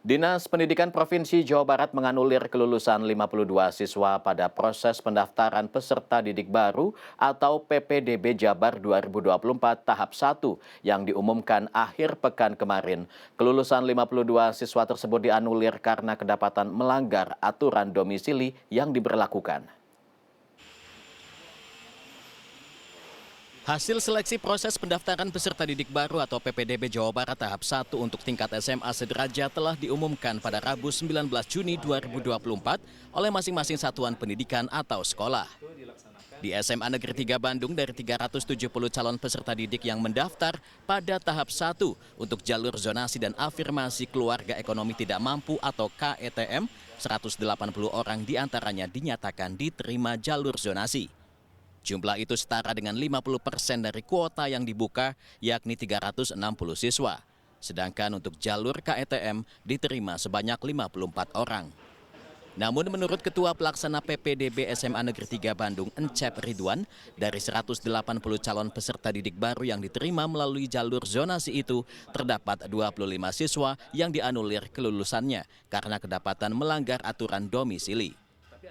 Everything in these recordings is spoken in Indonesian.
Dinas Pendidikan Provinsi Jawa Barat menganulir kelulusan 52 siswa pada proses pendaftaran peserta didik baru atau PPDB Jabar 2024 tahap 1 yang diumumkan akhir pekan kemarin. Kelulusan 52 siswa tersebut dianulir karena kedapatan melanggar aturan domisili yang diberlakukan. Hasil seleksi proses pendaftaran peserta didik baru atau PPDB Jawa Barat tahap 1 untuk tingkat SMA sederajat telah diumumkan pada Rabu 19 Juni 2024 oleh masing-masing satuan pendidikan atau sekolah. Di SMA Negeri 3 Bandung dari 370 calon peserta didik yang mendaftar pada tahap 1 untuk jalur zonasi dan afirmasi keluarga ekonomi tidak mampu atau KETM, 180 orang diantaranya dinyatakan diterima jalur zonasi. Jumlah itu setara dengan 50% dari kuota yang dibuka, yakni 360 siswa. Sedangkan untuk jalur KETM diterima sebanyak 54 orang. Namun menurut Ketua Pelaksana PPDB SMA Negeri 3 Bandung, Encep Ridwan, dari 180 calon peserta didik baru yang diterima melalui jalur zonasi itu, terdapat 25 siswa yang dianulir kelulusannya karena kedapatan melanggar aturan domisili.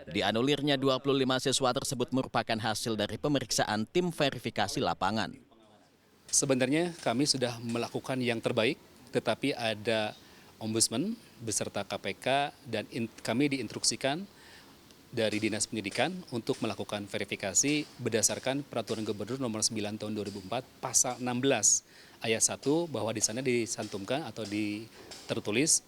Dianulirnya 25 siswa tersebut merupakan hasil dari pemeriksaan tim verifikasi lapangan. Sebenarnya kami sudah melakukan yang terbaik, tetapi ada Ombudsman beserta KPK dan kami diinstruksikan dari Dinas Pendidikan untuk melakukan verifikasi berdasarkan Peraturan Gubernur Nomor 9 Tahun 2004 Pasal 16 Ayat 1 bahwa di sana disantumkan atau tertulis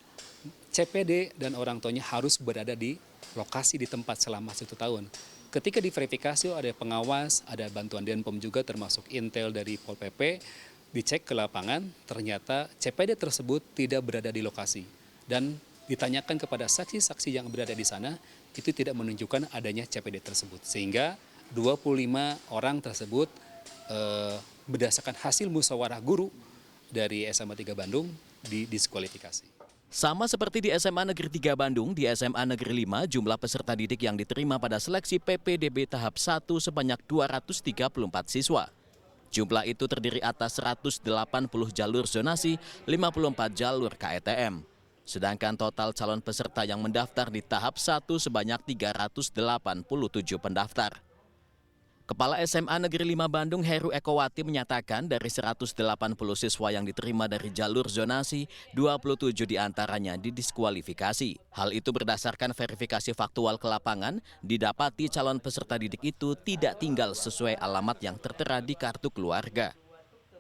CPD dan orang tuanya harus berada di lokasi di tempat selama 1 tahun. Ketika diverifikasi ada pengawas, ada bantuan Denpom juga termasuk intel dari Pol PP, dicek ke lapangan, ternyata CPD tersebut tidak berada di lokasi. Dan ditanyakan kepada saksi-saksi yang berada di sana, itu tidak menunjukkan adanya CPD tersebut. Sehingga 25 orang tersebut berdasarkan hasil musyawarah guru dari SMA 3 Bandung didiskualifikasi. Sama seperti di SMA Negeri 3 Bandung, di SMA Negeri 5 jumlah peserta didik yang diterima pada seleksi PPDB tahap 1 sebanyak 234 siswa. Jumlah itu terdiri atas 180 jalur zonasi, 54 jalur KETM. Sedangkan total calon peserta yang mendaftar di tahap 1 sebanyak 387 pendaftar. Kepala SMA Negeri 5 Bandung Heru Ekowati menyatakan dari 180 siswa yang diterima dari jalur zonasi, 27 diantaranya didiskualifikasi. Hal itu berdasarkan verifikasi faktual ke lapangan, didapati calon peserta didik itu tidak tinggal sesuai alamat yang tertera di kartu keluarga.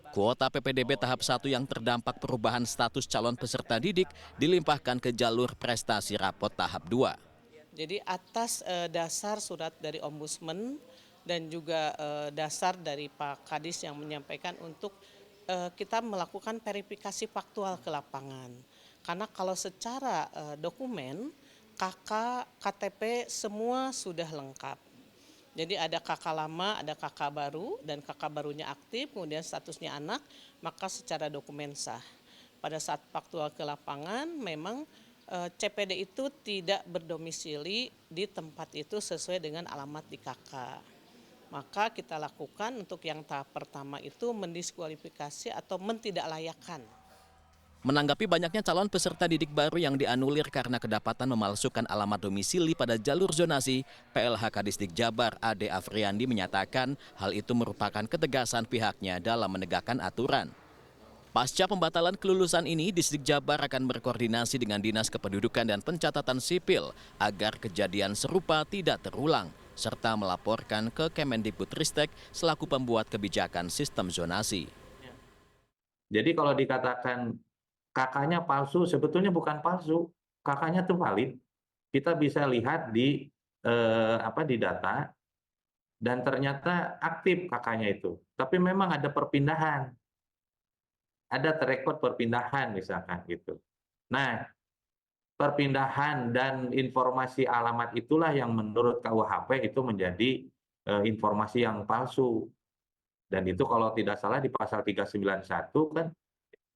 Kuota PPDB tahap 1 yang terdampak perubahan status calon peserta didik dilimpahkan ke jalur prestasi rapot tahap 2. Jadi atas dasar surat dari Ombudsman dan juga dasar dari Pak Kadis yang menyampaikan untuk kita melakukan verifikasi faktual ke lapangan. Karena kalau secara dokumen, KK, KTP semua sudah lengkap. Jadi ada KK lama, ada KK baru, dan KK barunya aktif, kemudian statusnya anak, maka secara dokumen sah. Pada saat faktual ke lapangan, memang CPD itu tidak berdomisili di tempat itu sesuai dengan alamat di KK. Maka kita lakukan untuk yang tahap pertama itu mendiskualifikasi atau mentidaklayakkan. Menanggapi banyaknya calon peserta didik baru yang dianulir karena kedapatan memalsukan alamat domisili pada jalur zonasi, PLH Kadisdik Jabar Ade Afriandi menyatakan hal itu merupakan ketegasan pihaknya dalam menegakkan aturan. Pasca pembatalan kelulusan ini, Distrik Jabar akan berkoordinasi dengan Dinas Kependudukan dan Pencatatan Sipil agar kejadian serupa tidak terulang, serta melaporkan ke Kemendikbudristek selaku pembuat kebijakan sistem zonasi. Jadi kalau dikatakan kakaknya palsu, sebetulnya bukan palsu, kakaknya tuh valid. Kita bisa lihat di data dan ternyata aktif kakaknya itu. Tapi memang ada perpindahan, ada terekod perpindahan misalkan gitu. Nah, perpindahan dan informasi alamat itulah yang menurut KUHP itu menjadi informasi yang palsu. Dan itu kalau tidak salah di pasal 391 kan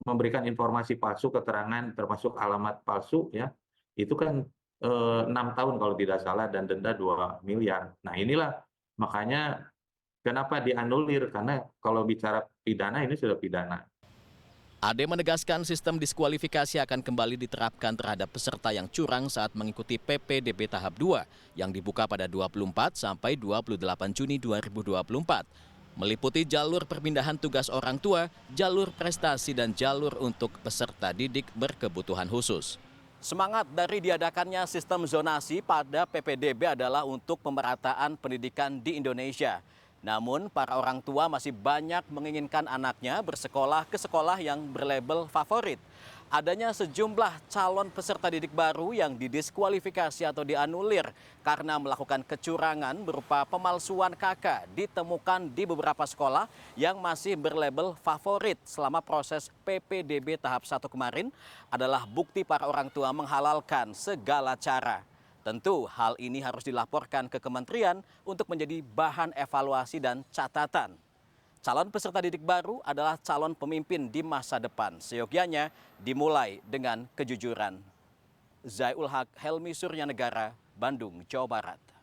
memberikan informasi palsu, keterangan termasuk alamat palsu ya. Itu kan 6 tahun kalau tidak salah dan denda 2 miliar. Nah, inilah makanya kenapa dianulir, karena kalau bicara pidana ini sudah pidana. Ade menegaskan sistem diskualifikasi akan kembali diterapkan terhadap peserta yang curang saat mengikuti PPDB tahap 2 yang dibuka pada 24 sampai 28 Juni 2024. Meliputi jalur perpindahan tugas orang tua, jalur prestasi, dan jalur untuk peserta didik berkebutuhan khusus. Semangat dari diadakannya sistem zonasi pada PPDB adalah untuk pemerataan pendidikan di Indonesia. Namun, para orang tua masih banyak menginginkan anaknya bersekolah ke sekolah yang berlabel favorit. Adanya sejumlah calon peserta didik baru yang didiskualifikasi atau dianulir karena melakukan kecurangan berupa pemalsuan KK ditemukan di beberapa sekolah yang masih berlabel favorit selama proses PPDB tahap 1 kemarin adalah bukti para orang tua menghalalkan segala cara. Tentu hal ini harus dilaporkan ke kementerian untuk menjadi bahan evaluasi dan catatan. Calon peserta didik baru adalah calon pemimpin di masa depan. Seyogyanya dimulai dengan kejujuran. Zai ul Haq, Helmi Suryanegara, Bandung, Jawa Barat.